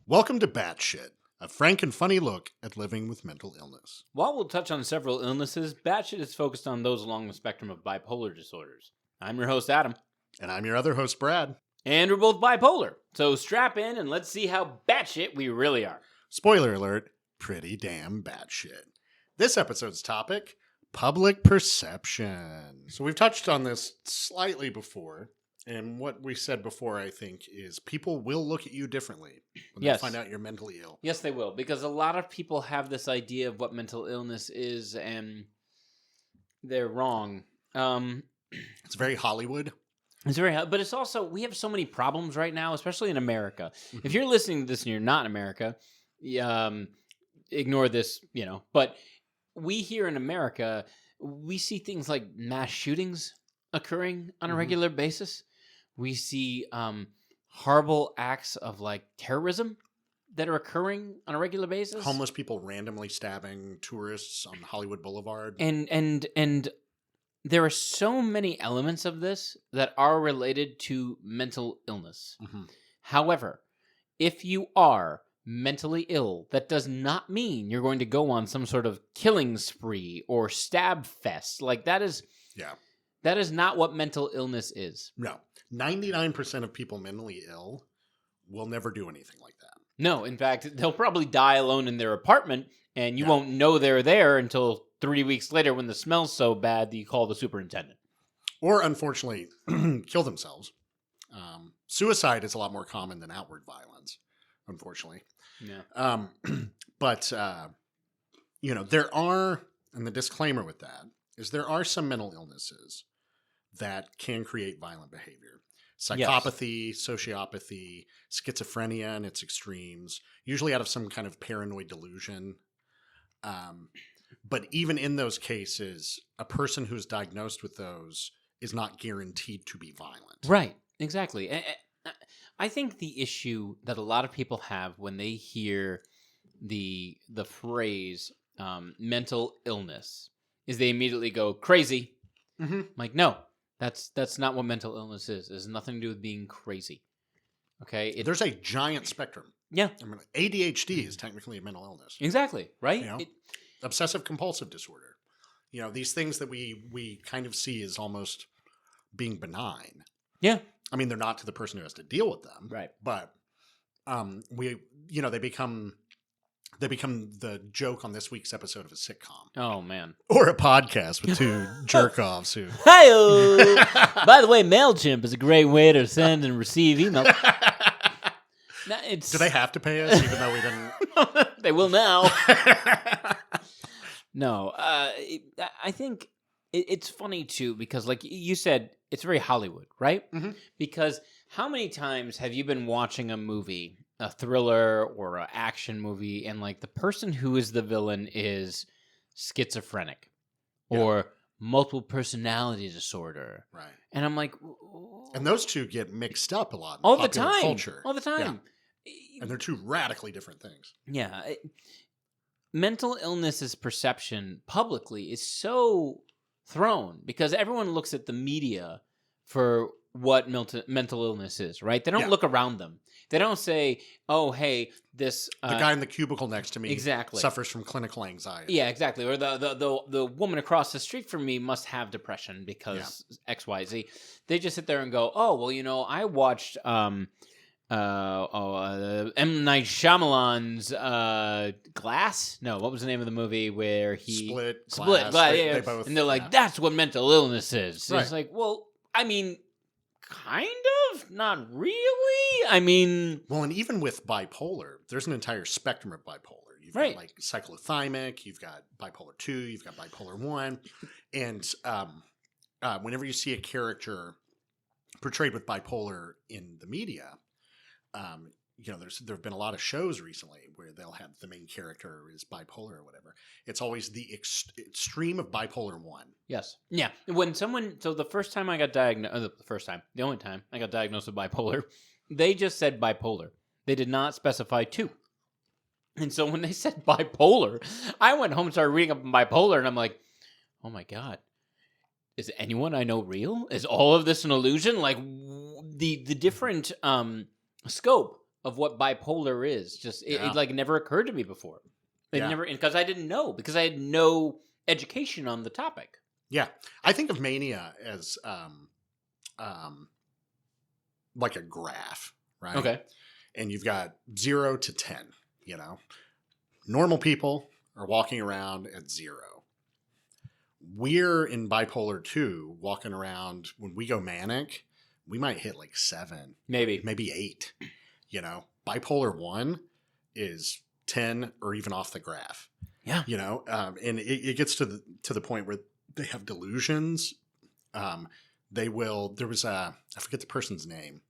Welcome to Batshit, a frank and funny look at living with mental illness. While we'll touch on several illnesses, Batshit is focused on those along the spectrum of bipolar disorders. I'm your host, Adam. And I'm your other host, Brad. And we're both bipolar. So strap in and let's see how batshit we really are. Spoiler alert, pretty damn batshit. This episode's topic, public perception. So we've touched on this slightly before. And what we said before, I think, is people will look at you differently when they find out you're mentally ill. Yes, they will. Because a lot of people have this idea of what mental illness is, and they're wrong. It's very Hollywood. But it's also, we have so many problems right now, especially in America. If you're listening to this and you're not in America, ignore this, But we here in America, we see things like mass shootings occurring on a regular basis. We see horrible acts of terrorism that are occurring on a regular basis. Homeless people randomly stabbing tourists on Hollywood Boulevard. And there are so many elements of this that are related to mental illness. However, if you are mentally ill, that does not mean you're going to go on some sort of killing spree or stab fest. That is not what mental illness is. No. 99% of people mentally ill will never do anything like that. No, in fact, they'll probably die alone in their apartment, and you won't know they're there until 3 weeks later when the smell's so bad that you call the superintendent. Or, unfortunately, kill themselves. Suicide is a lot more common than outward violence, unfortunately. Yeah. But, there are, and the disclaimer with that, is there are some mental illnesses that can create violent behavior. Psychopathy, sociopathy, schizophrenia in its extremes, usually out of some kind of paranoid delusion. But even in those cases, a person who's diagnosed with those is not guaranteed to be violent. Right, exactly. I think the issue that a lot of people have when they hear the phrase mental illness is they immediately go crazy. No, that's not what mental illness is. It has nothing to do with being crazy. Okay, there's a giant spectrum. Yeah, I mean, ADHD is technically a mental illness. Exactly, right? Obsessive compulsive disorder. These things that we kind of see as almost being benign. Yeah, I mean, they're not to the person who has to deal with them. Right, but they become the joke on this week's episode of a sitcom. Oh, man. Or a podcast with two jerk-offs who... Hi-oh! By the way, MailChimp is a great way to send and receive emails. Do they have to pay us, even though we didn't? They will now. No. I think it's funny, too, because like you said, it's very Hollywood, right? Because how many times have you been watching a movie, a thriller or an action movie, and the person who is the villain is schizophrenic or multiple personality disorder, right? And I'm like, and those two get mixed up a lot in all popular the time, culture, all the time, and they're two radically different things. Yeah, mental illness's perception publicly is so thrown because everyone looks at the media for what mental illness is, right? They don't look around them. They don't say, "Oh, hey, this the guy in the cubicle next to me suffers from clinical anxiety." Yeah, exactly. Or the woman across the street from me must have depression because X, Y, Z. They just sit there and go, "Oh, well, I watched M. Night Shyamalan's Glass. No, what was the name of the movie where he Split? Glass. They both, and they're like, "That's what mental illness is." Right. It's like, well, I mean, kind of, not really. I mean, well, and even with bipolar, there's an entire spectrum of bipolar. You've got cyclothymic, you've got bipolar 2, you've got bipolar 1, and whenever you see a character portrayed with bipolar in the media, there have been a lot of shows recently where they'll have the main character is bipolar or whatever. It's always the extreme of bipolar 1. Yes. Yeah. The first time I got diagnosed, the only time I got diagnosed with bipolar, they just said bipolar. They did not specify 2. And so when they said bipolar, I went home and started reading up on bipolar, and I'm like, oh my God. Is anyone I know real? Is all of this an illusion? The different scope of what bipolar is. Just it like never occurred to me before. It never, because I didn't know, because I had no education on the topic. Yeah, I think of mania as like a graph, right? Okay. And you've got 0 to 10. You know, normal people are walking around at 0. We're in bipolar 2, walking around. When we go manic, we might hit like 7, maybe 8. You know, bipolar 1 is 10 or even off the graph. Yeah. You know, and it gets to the point where they have delusions. There was I forget the person's name,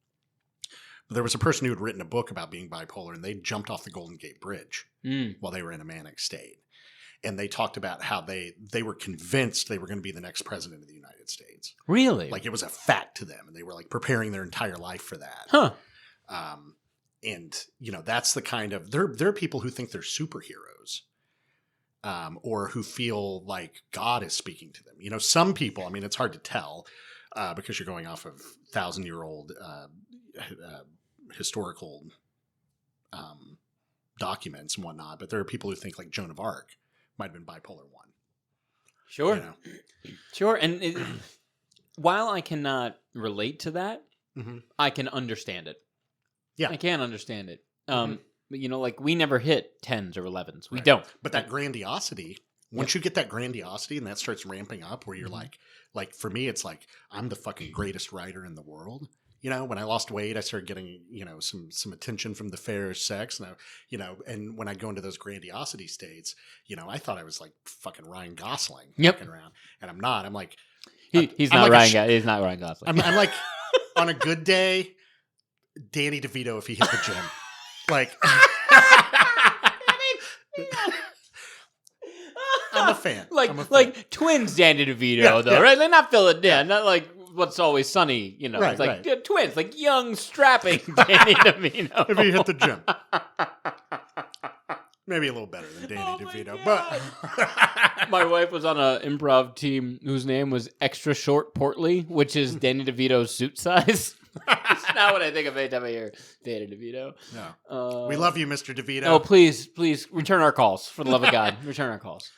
but there was a person who had written a book about being bipolar, and they jumped off the Golden Gate Bridge while they were in a manic state. And they talked about how they were convinced they were going to be the next president of the United States. Really? Like it was a fact to them, and they were like preparing their entire life for that. Huh. And you know, that's the kind of there are people who think they're superheroes, or who feel like God is speaking to them. You know, some people. I mean, it's hard to tell because you're going off of 1,000-year-old historical documents and whatnot. But there are people who think like Joan of Arc might have been bipolar 1. Sure. You know? Sure. And while I cannot relate to that, I can understand it. Yeah. I can understand it. But, you know, like we never hit 10s or 11s. We don't. But that grandiosity, once you get that grandiosity and that starts ramping up where you're like for me, it's like, I'm the fucking greatest writer in the world. You know, when I lost weight, I started getting, you know, some attention from the fair sex. And, and when I go into those grandiosity states, you know, I thought I was like fucking Ryan Gosling walking around. And I'm not. I'm like... He's not Ryan Gosling. I'm like, on a good day, Danny DeVito if he hit the gym. Like... I'm a fan. Like twins Danny DeVito, though, right? They're not not like... What's Always Sunny, you know, it's like twins, like young, strapping Danny DeVito. If he hit the gym. Maybe a little better than Danny DeVito. But my wife was on an improv team whose name was Extra Short Portly, which is Danny DeVito's suit size. It's not what I think of anytime I hear Danny DeVito. No. We love you, Mr. DeVito. Oh, please return our calls. For the love of God, return our calls.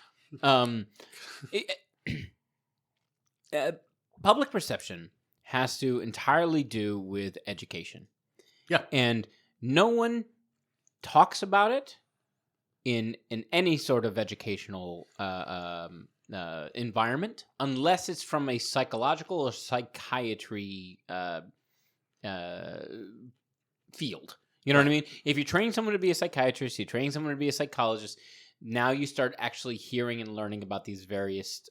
Public perception has to entirely do with education. Yeah. And no one talks about it in any sort of educational environment unless it's from a psychological or psychiatry field. You know what I mean? If you train someone to be a psychiatrist, you train someone to be a psychologist, now you start actually hearing and learning about these various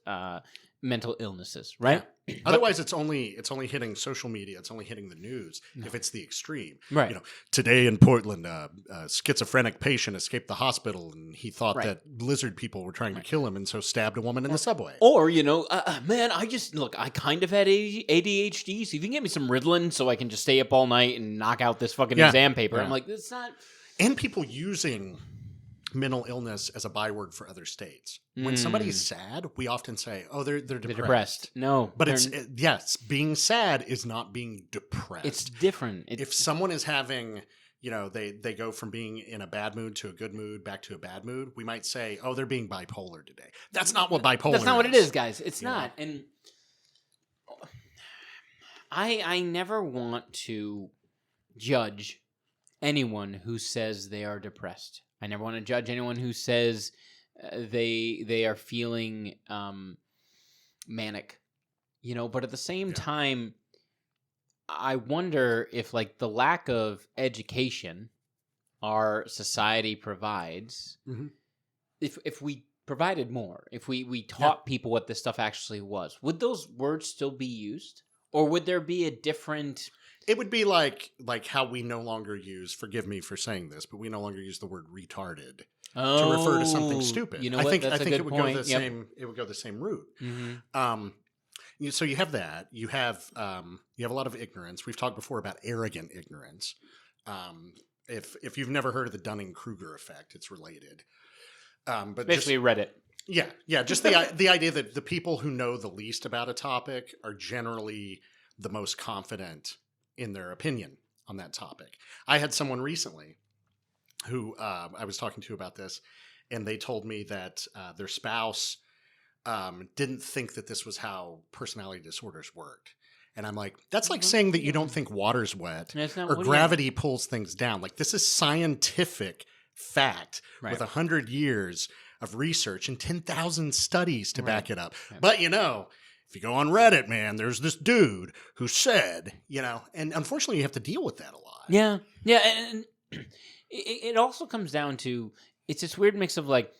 mental illnesses, right? Yeah. Otherwise, it's only hitting social media. It's only hitting the news if it's the extreme. Right. You know, today in Portland, a schizophrenic patient escaped the hospital, and he thought that lizard people were trying to kill him, and so stabbed a woman in the subway. Or, you know, man, I kind of had ADHD, so if you can get me some Ritalin so I can just stay up all night and knock out this fucking exam paper. I'm like, that's not... And people using mental illness as a byword for other states. When somebody's sad, we often say, "Oh, they're depressed." No, but yes, being sad is not being depressed. It's different. If someone is having, you know, they go from being in a bad mood to a good mood back to a bad mood, we might say, "Oh, they're being bipolar today." That's not what bipolar. That's not is. what it is, guys. It's not. And I never want to judge anyone who says they are depressed. I never want to judge anyone who says they are feeling manic, you know. But at the same time, I wonder if, like, the lack of education our society provides, if we provided more, if we taught people what this stuff actually was, would those words still be used, or would there be a different? It would be like how we no longer use, forgive me for saying this, but we no longer use the wword retarded to refer to something stupid. You know what? I think it would go the same. It would go the same route. So you have that. You have a lot of ignorance. We've talked before about arrogant ignorance. If you've never heard of the Dunning-Kruger effect, it's related. But basically Reddit. Yeah. Just the idea that the people who know the least about a topic are generally the most confident in their opinion on that topic. I had someone recently who I was talking to about this, and they told me that their spouse didn't think that this was how personality disorders worked. And I'm like, that's like saying that you don't think water's wet or gravity pulls things down. Like, this is scientific fact with 100 years of research and 10,000 studies to back it up. Right. But, if you go on Reddit, man, there's this dude who said, and unfortunately you have to deal with that a lot. Yeah. Yeah. And it also comes down to, it's this weird mix of like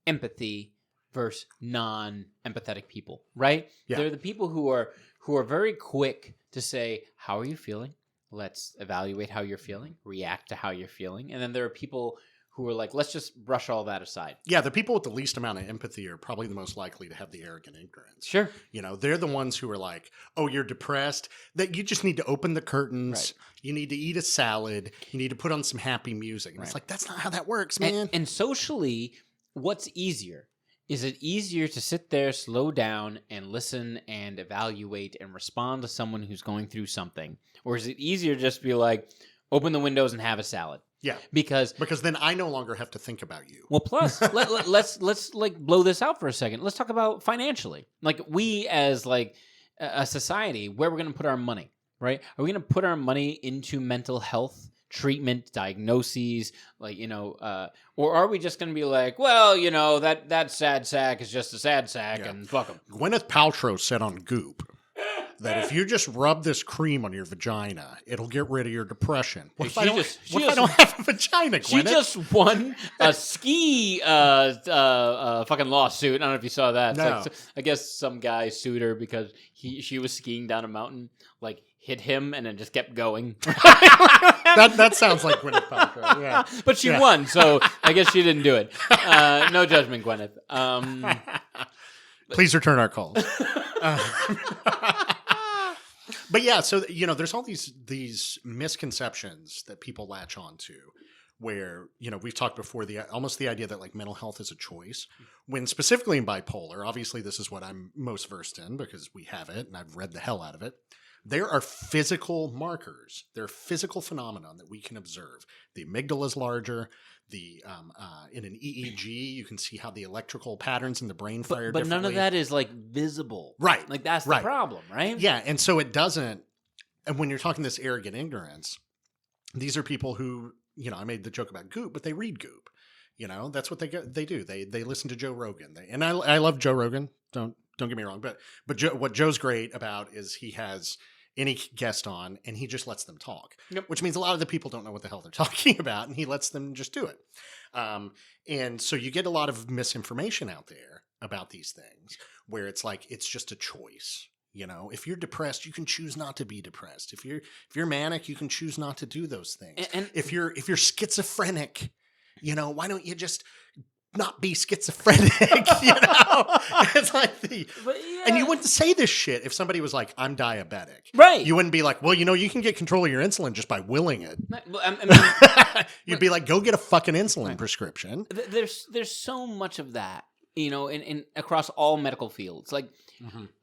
empathy versus non-empathetic people, right? Yeah. They're the people who are very quick to say, how are you feeling? Let's evaluate how you're feeling, react to how you're feeling. And then there are people who are like, let's just brush all that aside. Yeah, the people with the least amount of empathy are probably the most likely to have the arrogant ignorance. Sure. They're the ones who are like, oh, you're depressed? That you just need to open the curtains. Right. You need to eat a salad. You need to put on some happy music. And it's like, that's not how that works, man. And socially, what's easier? Is it easier to sit there, slow down, and listen and evaluate and respond to someone who's going through something? Or is it easier to just be like, open the windows and have a salad? Yeah, because then I no longer have to think about you. Well, plus let's like blow this out for a second. Let's talk about financially. Like, we as like a society, where we're going to put our money, right? Are we going to put our money into mental health treatment, diagnoses, like or are we just going to be like, well, that sad sack is just a sad sack and fuck them? Gwyneth Paltrow said on Goop that if you just rub this cream on your vagina, it'll get rid of your depression. What if I don't have a vagina, Gwyneth? She just won a ski fucking lawsuit. I don't know if you saw that. No. Like, I guess some guy sued her because she was skiing down a mountain, like hit him and then just kept going. that sounds like Gwyneth Paltrow. Yeah. But she won, so I guess she didn't do it. No judgment, Gwyneth. Please return our calls. But yeah, so there's all these misconceptions that people latch onto, where we've talked before, almost the idea that like mental health is a choice, when specifically in bipolar, obviously this is what I'm most versed in because we have it and I've read the hell out of it. There are physical markers. There are physical phenomenon that we can observe. The amygdala is larger. In an EEG, you can see how the electrical patterns in the brain fire differently. But none of that is like visible. Right. Like, that's the problem, right? Yeah, and so it doesn't. And when you're talking this arrogant ignorance, these are people who, I made the joke about Goop, but they read Goop. That's what they do. They listen to Joe Rogan. And I love Joe Rogan. Don't get me wrong, but what Joe's great about is he has any guest on and he just lets them talk, which means a lot of the people don't know what the hell they're talking about, and he lets them just do it. And so you get a lot of misinformation out there about these things where it's like, it's just a choice. If you're depressed, you can choose not to be depressed. If you're manic, you can choose not to do those things. And if you're schizophrenic, why don't you just not be schizophrenic? It's like and you wouldn't say this shit if somebody was like, I'm diabetic. Right. You wouldn't be like, well, you can get control of your insulin just by willing it. You'd be like, go get a fucking insulin prescription. There's so much of that, in across all medical fields. Like,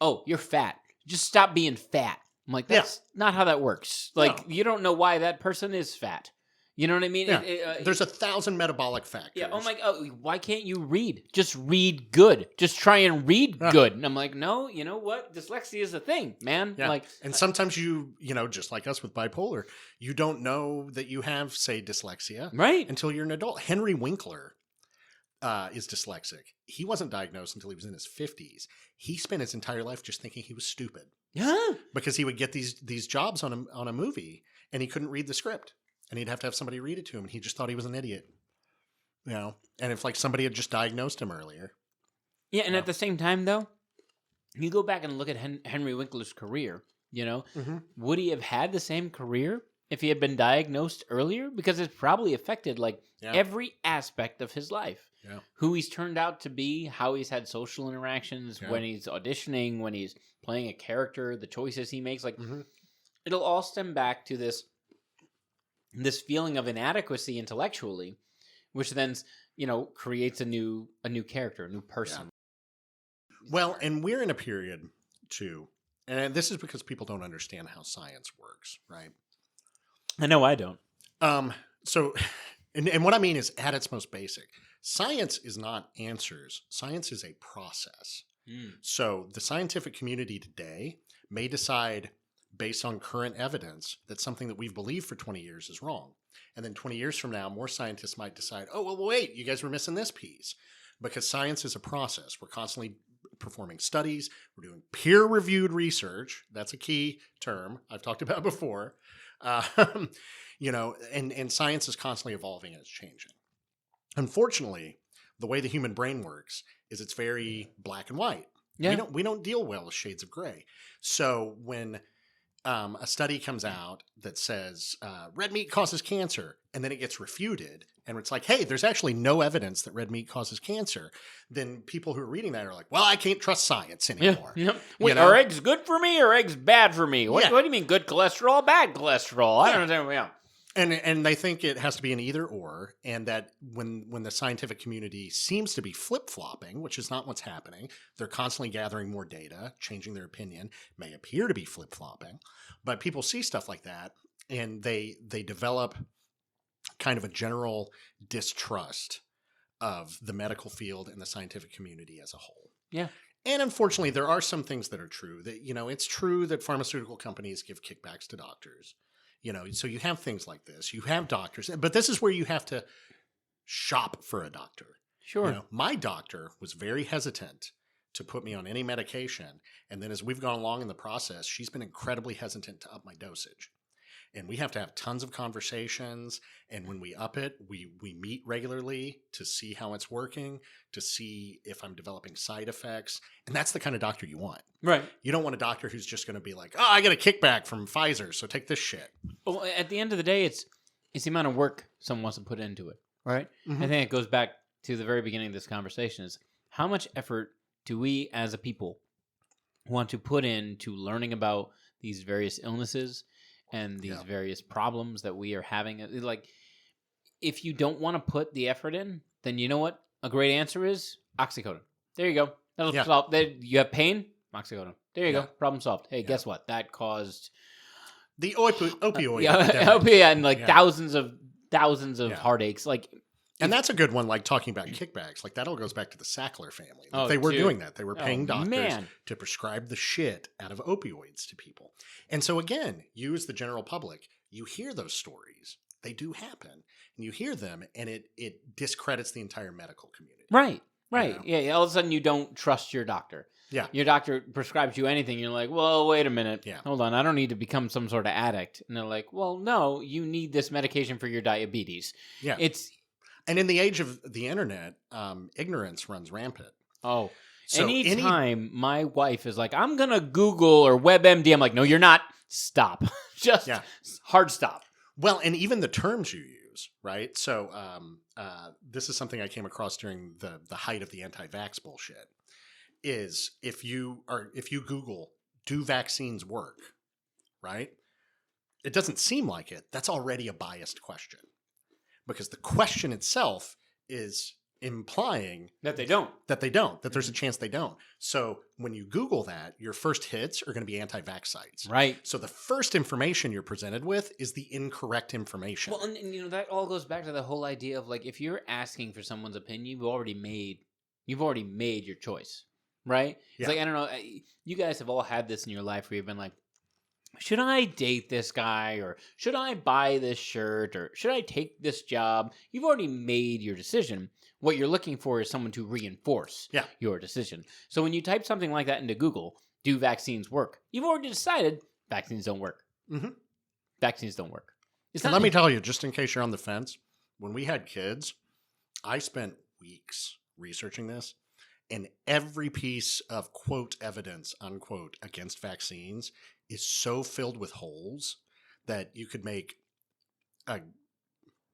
oh, you're fat. Just stop being fat. I'm like, that's not how that works. Like, you don't know why that person is fat. You know what I mean? Yeah. There's 1,000 metabolic factors. Yeah. Oh my God. Why can't you read? Just read good. Just try and read good. And I'm like, no. You know what? Dyslexia is a thing, man. Yeah. Like, and sometimes just like us with bipolar, you don't know that you have, say, dyslexia, right? Until you're an adult. Henry Winkler is dyslexic. He wasn't diagnosed until he was in his 50s. He spent his entire life just thinking he was stupid. Yeah. Because he would get these jobs on a movie, and he couldn't read the script. And he'd have to have somebody read it to him, and he just thought he was an idiot. And if like somebody had just diagnosed him earlier. Yeah, and at the same time, though, you go back and look at Henry Winkler's career, would he have had the same career if he had been diagnosed earlier? Because it's probably affected like every aspect of his life. Yeah. Who he's turned out to be, how he's had social interactions, when he's auditioning, when he's playing a character, the choices he makes. Like, it'll all stem back to this feeling of inadequacy intellectually, which then, creates a new character, a new person. Yeah. Well, and we're in a period too, and this is because people don't understand how science works, right? I know I don't. So, and what I mean is at its most basic, science is not answers. Science is a process. So the scientific community today may decide based on current evidence that something that we've believed for 20 years is wrong. And then 20 years from now, more scientists might decide, oh, well, wait, you guys were missing this piece. Because science is a process. We're constantly performing studies. We're doing peer-reviewed research. That's a key term I've talked about before. And science is constantly evolving and it's changing. Unfortunately, the way the human brain works is it's very black and white. Yeah. We don't deal well with shades of gray. So when a study comes out that says red meat causes cancer, and then it gets refuted, and it's like, hey, there's actually no evidence that red meat causes cancer, then people who are reading that are like, well, I can't trust science anymore. Yeah. Wait, are eggs good for me or eggs bad for me? What do you mean good cholesterol, bad cholesterol? I don't understand. Yeah. And they think it has to be an either or, and that when the scientific community seems to be flip-flopping, which is not what's happening, they're constantly gathering more data, changing their opinion, may appear to be flip-flopping, but people see stuff like that, and they develop kind of a general distrust of the medical field and the scientific community as a whole. Yeah. And unfortunately, there are some things that are true. That, it's true that pharmaceutical companies give kickbacks to doctors. So you have things like this. You have doctors, but this is where you have to shop for a doctor. Sure. My doctor was very hesitant to put me on any medication. And then as we've gone along in the process, she's been incredibly hesitant to up my dosage. And we have to have tons of conversations. And when we up it, we meet regularly to see how it's working, to see if I'm developing side effects. And that's the kind of doctor you want. Right. You don't want a doctor who's just going to be like, oh, I got a kickback from Pfizer, so take this shit. Well, at the end of the day, it's the amount of work someone wants to put into it, right? Mm-hmm. I think it goes back to the very beginning of this conversation is how much effort do we as a people want to put into learning about these various illnesses and these various problems that we are having. Like, if you don't want to put the effort in, then you know what? A great answer is oxycodone. There you go. That'll solve. You have pain? Oxycodone. There you go. Problem solved. Hey, guess what? That caused the opioid. And thousands of heartaches. And that's a good one, like talking about kickbacks. Like that all goes back to the Sackler family. They were doing that. They were paying doctors to prescribe the shit out of opioids to people. And so again, you as the general public, you hear those stories. They do happen. And you hear them, and it discredits the entire medical community. Right. Yeah, all of a sudden you don't trust your doctor. Yeah. Your doctor prescribes you anything. You're like, well, wait a minute. Yeah. Hold on. I don't need to become some sort of addict. And they're like, well, no, you need this medication for your diabetes. Yeah. And in the age of the internet, ignorance runs rampant. Oh, so anytime my wife is like, I'm going to Google or WebMD, I'm like, no, you're not. Stop. Just hard stop. Well, and even the terms you use, right? So this is something I came across during the height of the anti-vax bullshit, is if you Google, do vaccines work, right? It doesn't seem like it. That's already a biased question. Because the question itself is implying that they don't. That there's a chance they don't. So when you Google that, your first hits are going to be anti-vax sites. Right. So the first information you're presented with is the incorrect information. Well, and that all goes back to the whole idea of like, if you're asking for someone's opinion, you've already made your choice, right? It's like, I don't know, you guys have all had this in your life where you've been like, should I date this guy, or should I buy this shirt, or should I take this job? You've already made your decision. What you're looking for is someone to reinforce your decision. So when you type something like that into Google, do vaccines work? You've already decided vaccines don't work. Mm-hmm. Vaccines don't work. Let me tell you, just in case you're on the fence, when we had kids, I spent weeks researching this, and every piece of quote evidence, unquote, against vaccines is so filled with holes that you could make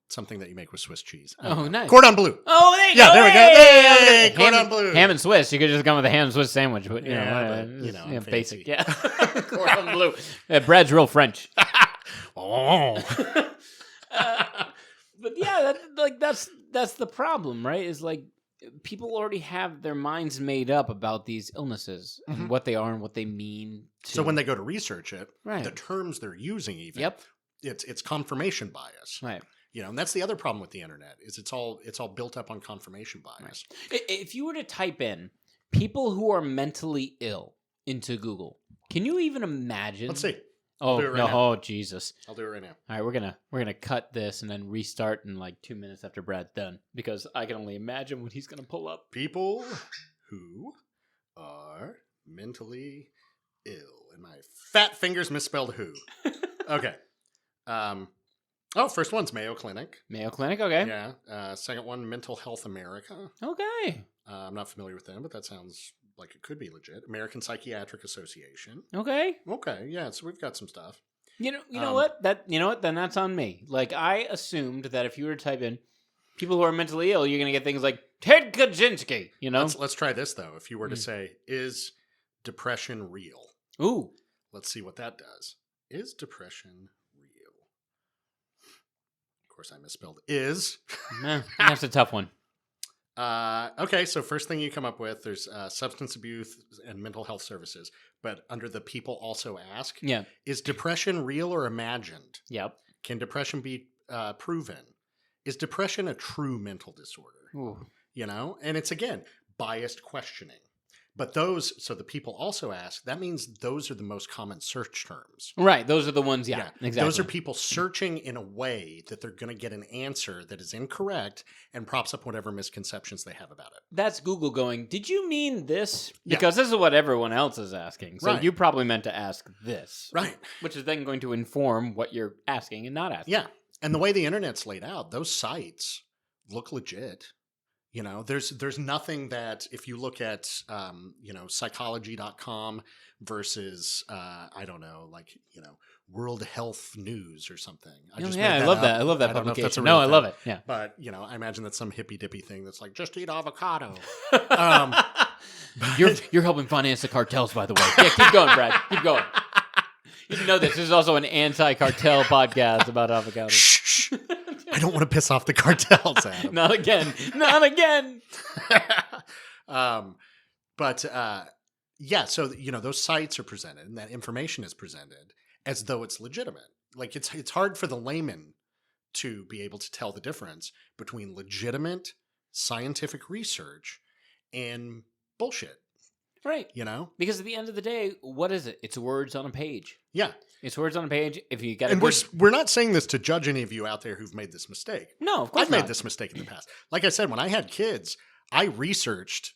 something that you make with Swiss cheese. Nice. Cordon bleu. Oh, there you go. Yeah, there we go. Hey, cordon bleu. Ham and Swiss. You could just come with a ham and Swiss sandwich, but basic. Yeah. Cordon bleu. Bread's real French. Oh. But yeah, that's the problem, right? Is like, people already have their minds made up about these illnesses and what they are and what they mean. So when they go to research it, the terms they're using even It's confirmation bias. Right. And that's the other problem with the internet is it's all built up on confirmation bias. Right. If you were to type in people who are mentally ill into Google, can you even imagine? Let's see. Oh do it right no! now. Oh Jesus! I'll do it right now. All right, we're gonna cut this and then restart in like 2 minutes after Brad's done because I can only imagine what he's gonna pull up. People who are mentally ill, and my fat fingers misspelled who. Okay. First one's Mayo Clinic. Mayo Clinic, okay. Yeah. Second one, Mental Health America. Okay. I'm not familiar with them, but that sounds like it could be legit. American Psychiatric Association. Okay. Okay. Yeah. So we've got some stuff. You know what? Then that's on me. Like I assumed that if you were to type in people who are mentally ill, you're gonna get things like Ted Kaczynski. Let's try this though. If you were to say, "Is depression real?" Ooh. Let's see what that does. Is depression real? Of course, I misspelled is. That's a tough one. Okay, so first thing you come up with, there's substance abuse and mental health services. But under the people also ask, is depression real or imagined? Yep. Can depression be proven? Is depression a true mental disorder? Ooh. And it's, again, biased questioning. But so the people also ask, that means those are the most common search terms. Right. Those are the ones, yeah, exactly. Those are people searching in a way that they're going to get an answer that is incorrect and props up whatever misconceptions they have about it. That's Google going, did you mean this? Because this is what everyone else is asking. So you probably meant to ask this. Right. Which is then going to inform what you're asking and not asking. Yeah. And the way the internet's laid out, those sites look legit. There's nothing that if you look at, psychology.com versus, World Health News or something. I love that. I love that publication. I love it. Yeah. But, I imagine that's some hippy dippy thing that's like, just eat avocado. You're helping finance the cartels, by the way. Yeah, keep going, Brad. Keep going. You know this. This is also an anti-cartel podcast about avocados. Shh. I don't want to piss off the cartels, Adam. Not again. Not again. So, those sites are presented and that information is presented as though it's legitimate. Like it's hard for the layman to be able to tell the difference between legitimate scientific research and bullshit. Right. Because at the end of the day, what is it? It's words on a page. Yeah. It's words on a page. If you got, and we're not saying this to judge any of you out there who've made this mistake. No, of course I've made this mistake in the past. Like I said, when I had kids, I researched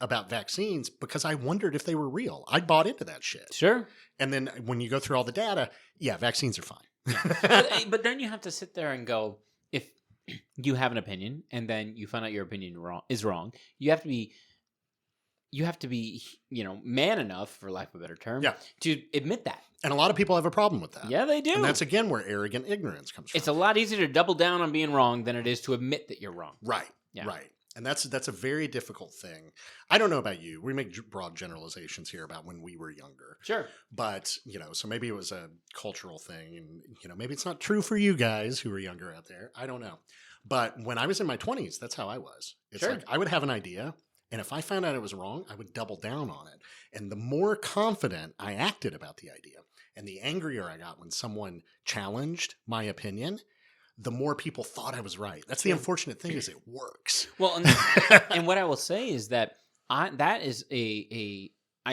about vaccines because I wondered if they were real. I bought into that shit. Sure. And then when you go through all the data, vaccines are fine. but then you have to sit there and go, if you have an opinion and then you find out your opinion is wrong, you have to be man enough, for lack of a better term, to admit that. And a lot of people have a problem with that. Yeah, they do. And that's, again, where arrogant ignorance comes from. It's a lot easier to double down on being wrong than it is to admit that you're wrong. Right. Yeah. Right. And that's a very difficult thing. I don't know about you. We make broad generalizations here about when we were younger. Sure. But, so maybe it was a cultural thing. And, maybe it's not true for you guys who are younger out there. I don't know. But when I was in my 20s, that's how I was. It's like I would have an idea. And if I found out it was wrong, I would double down on it. And the more confident I acted about the idea and the angrier I got when someone challenged my opinion, the more people thought I was right. That's the unfortunate thing is it works. Well, and what I will say is that I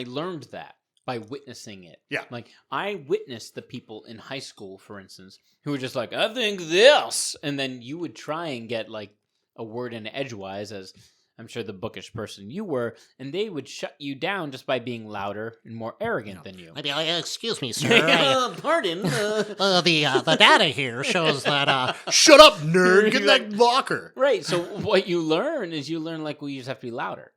learned that by witnessing it. Yeah. Like I witnessed the people in high school, for instance, who were just like, I think this. And then you would try and get like a word in edgewise, as I'm sure the bookish person you were, and they would shut you down just by being louder and more arrogant than you. Maybe, excuse me, sir. Pardon. The data here shows that. Shut up, nerd! Get in that locker. Right. So what you learn is you just have to be louder.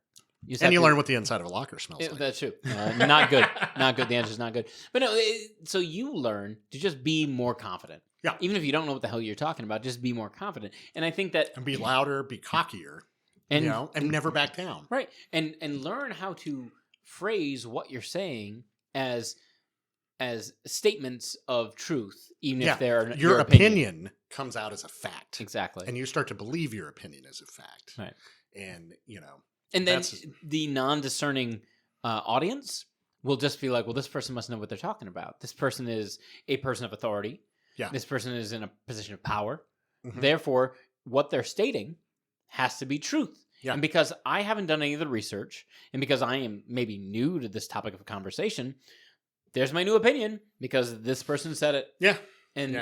You learn what the inside of a locker smells like. That's true. Not good. Not good. The answer is not good. But no, so you learn to just be more confident. Yeah. Even if you don't know what the hell you're talking about, just be more confident. And I think that... And be louder, be cockier. And never back down. Right. And learn how to phrase what you're saying as statements of truth, even if they're your opinion comes out as a fact. Exactly. And you start to believe your opinion is a fact. Right. And, And then the non-discerning audience will just be like, well, this person must know what they're talking about. This person is a person of authority. Yeah. This person is in a position of power. Mhm. Therefore, what they're stating has to be truth. Yeah. And because I haven't done any of the research, and because I am maybe new to this topic of conversation, there's my new opinion because this person said it. Yeah. And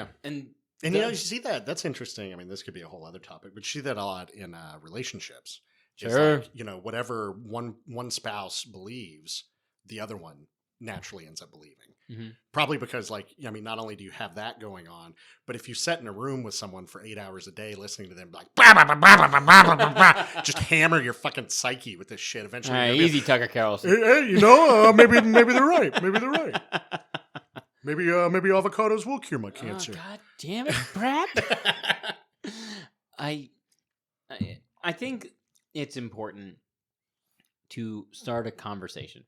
you see that. That's interesting. I mean, this could be a whole other topic, but you see that a lot in relationships. It's Sure. like, whatever one spouse believes, the other one naturally ends up believing. Mm-hmm. Probably because, not only do you have that going on, but if you sit in a room with someone for 8 hours a day listening to them like, bah, bah, bah, bah, bah, bah, bah, bah, bah, just hammer your fucking psyche with this shit. Eventually, all right, easy, Tucker Carlson. Hey, maybe they're right. Maybe they're right. Maybe avocados will cure my cancer. Oh, God damn it, Brad. I think it's important to start a conversation.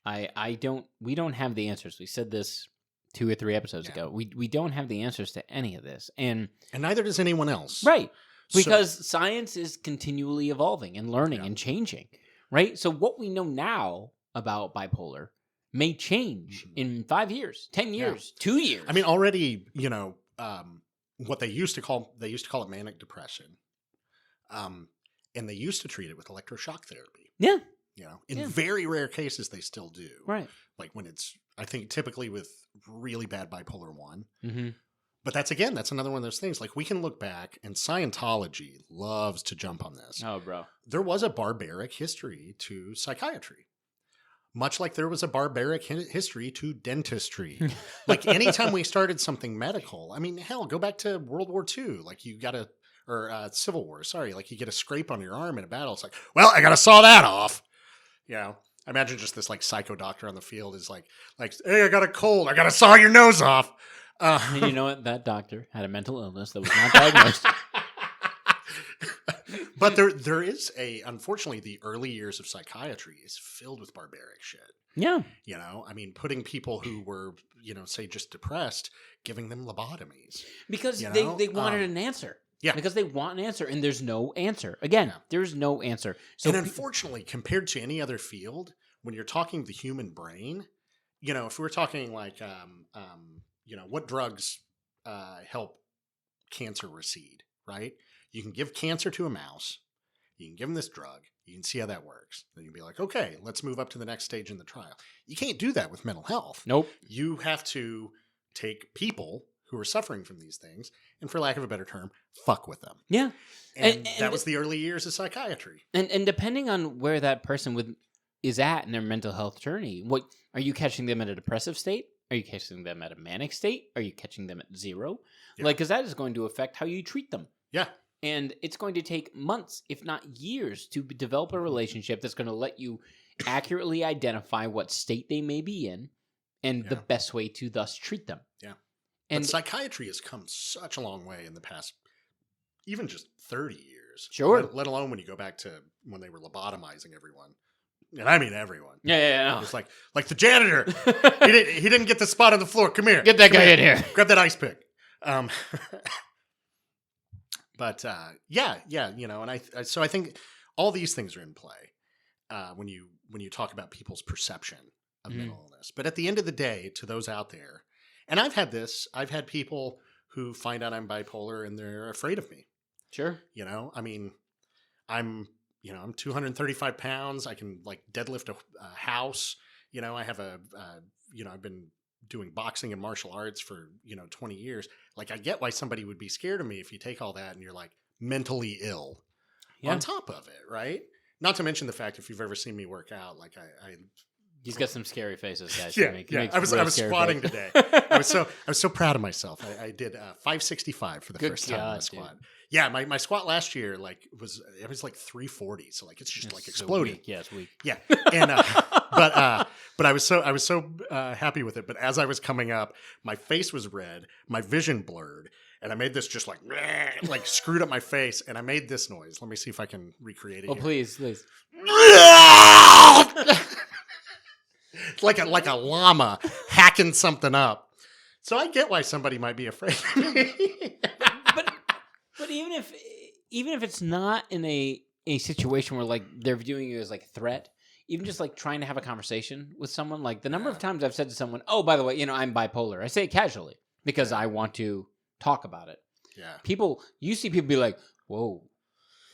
We don't have the answers. We said this 2 or 3 episodes ago. We don't have the answers to any of this. And neither does anyone else. Right. Because science is continually evolving and learning and changing. Right? So what we know now about bipolar may change in 5 years, 10 years, 2 years. I mean, already, what they used to call it manic depression. And they used to treat it with electroshock therapy. Yeah. In very rare cases, they still do. Right. Like when it's, I think typically with really bad bipolar 1. Mm-hmm. But that's another one of those things. Like we can look back, and Scientology loves to jump on this. Oh, bro. There was a barbaric history to psychiatry. Much like there was a barbaric history to dentistry. Like anytime we started something medical, I mean, hell, go back to World War II. Like you got Civil War, sorry. Like you get a scrape on your arm in a battle. It's like, well, I got to saw that off. I imagine just this like psycho doctor on the field is like, hey, I got a cold. I got to saw your nose off. And you know what? That doctor had a mental illness that was not diagnosed. But there is unfortunately, the early years of psychiatry is filled with barbaric shit. Yeah. I mean, putting people who were, say just depressed, giving them lobotomies. Because they wanted an answer. Yeah. Because they want an answer, and there's no answer. Again, there's no answer. So and unfortunately, compared to any other field, when you're talking the human brain, if we were talking like, what drugs help cancer recede, right? You can give cancer to a mouse. You can give them this drug. You can see how that works. Then you'll be like, okay, let's move up to the next stage in the trial. You can't do that with mental health. Nope. You have to take people who are suffering from these things, and for lack of a better term, fuck with them. Yeah. And that was the early years of psychiatry. And depending on where that person is at in their mental health journey, what are you catching them at a depressive state? Are you catching them at a manic state? Are you catching them at 0? Yeah. Because that is going to affect how you treat them. Yeah. And it's going to take months, if not years, to develop a relationship that's going to let you accurately identify what state they may be in and the best way to thus treat them. Yeah. And psychiatry has come such a long way in the past, even just 30 years. Sure. Let alone when you go back to when they were lobotomizing everyone. And I mean everyone. Yeah. It's like the janitor. he didn't get the spot on the floor. Come here. Get that guy in here. Grab that ice pick. But and so I think all these things are in play when you talk about people's perception of mental illness. But at the end of the day, to those out there, and I've had people who find out I'm bipolar and they're afraid of me. Sure. I mean, I'm 235 pounds. I can like deadlift a house. I have I've been doing boxing and martial arts for 20 years. Like I get why somebody would be scared of me if you take all that and you're like mentally ill on top of it, right? Not to mention the fact, if you've ever seen me work out, like he's got some scary faces, guys. I was squatting today. I was so proud of myself. I did 565 for the first time in my squat. Dude. Yeah, my squat last year was like 340, so like it's just like exploding. Yeah, it's weak. Yeah, and but I was so happy with it. But as I was coming up, my face was red, my vision blurred, and I made this just like screwed up my face, and I made this noise. Let me see if I can recreate it. Oh, here. Please. like a llama hacking something up. So I get why somebody might be afraid of me. But even if it's not in a situation where like they're viewing you as like a threat, even just like trying to have a conversation with someone, like the number of times I've said to someone, "Oh, by the way, I'm bipolar." I say it casually. because I want to talk about it. Yeah. You see people be like, whoa,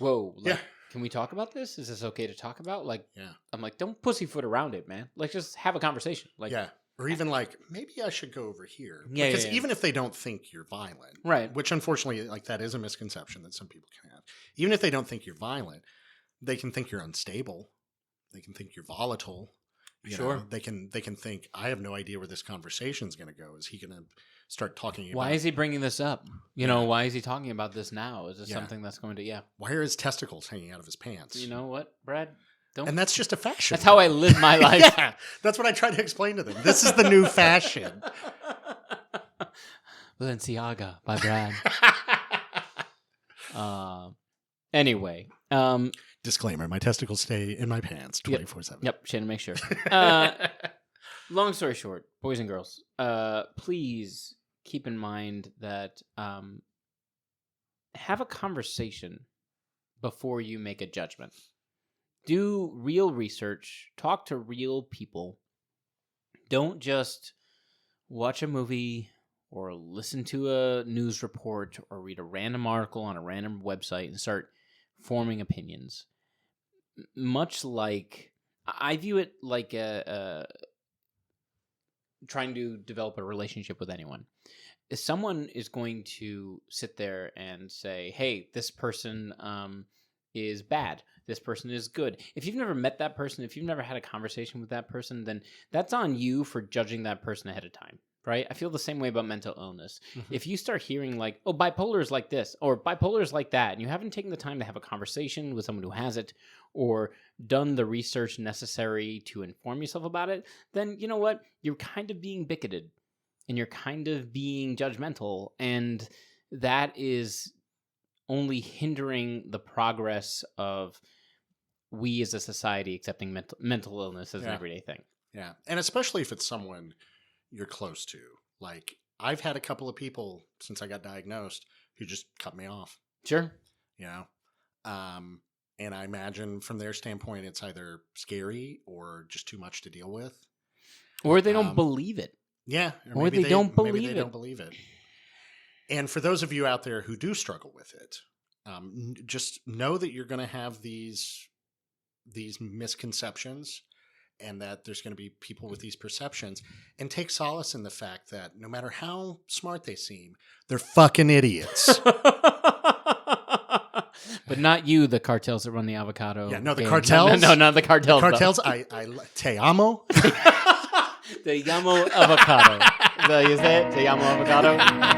like, yeah. Can we talk about this? Is this okay to talk about? Like, yeah. I'm like, don't pussyfoot around it, man. Like, just have a conversation. Like, yeah. Or even like, maybe I should go over here. Yeah, because yeah. even if they don't think you're violent, right? Which unfortunately, like that is a misconception that some people can have. Even if they don't think you're violent, they can think you're unstable. They can think you're volatile. Sure. They can think, I have no idea where this conversation is going to go. Is he going to start talking about... Why is he bringing this up? Why is he talking about this now? Is this something that's going to... Why are his testicles hanging out of his pants? You know what, Brad? And that's just a fashion. That's how I live my life. Yeah, that's what I try to explain to them. This is the new fashion. Balenciaga by Brad. Anyway. Disclaimer, my testicles stay in my pants 24/7. Yep, Shannon, make sure. Long story short, boys and girls, please keep in mind that have a conversation before you make a judgment. Do real research. Talk to real people. Don't just watch a movie or listen to a news report or read a random article on a random website and start forming opinions. Much like, I view it like trying to develop a relationship with anyone. If someone is going to sit there and say, hey, this person is bad, this person is good. If you've never met that person, if you've never had a conversation with that person, then that's on you for judging that person ahead of time, right? I feel the same way about mental illness. Mm-hmm. If you start hearing like, oh, bipolar is like this, or bipolar is like that, and you haven't taken the time to have a conversation with someone who has it, or done the research necessary to inform yourself about it, then you know what? You're kind of being bigoted, and you're kind of being judgmental, and that is only hindering the progress of we as a society accepting mental illness as an everyday thing. Yeah. And especially if it's someone you're close to. Like, I've had a couple of people since I got diagnosed who just cut me off. Sure. And I imagine from their standpoint, it's either scary or just too much to deal with. Or they don't believe it. Yeah. Or they don't believe it. Maybe they don't believe it. And for those of you out there who do struggle with it, just know that you're going to have these misconceptions and that there's going to be people with these perceptions, and take solace in the fact that no matter how smart they seem, they're fucking idiots. But not you, the cartels that run the avocado. Yeah, no, the game. cartels. No, not the cartels. The cartels, I te amo. Te llamo avocado. Is that you say it? Te llamo avocado.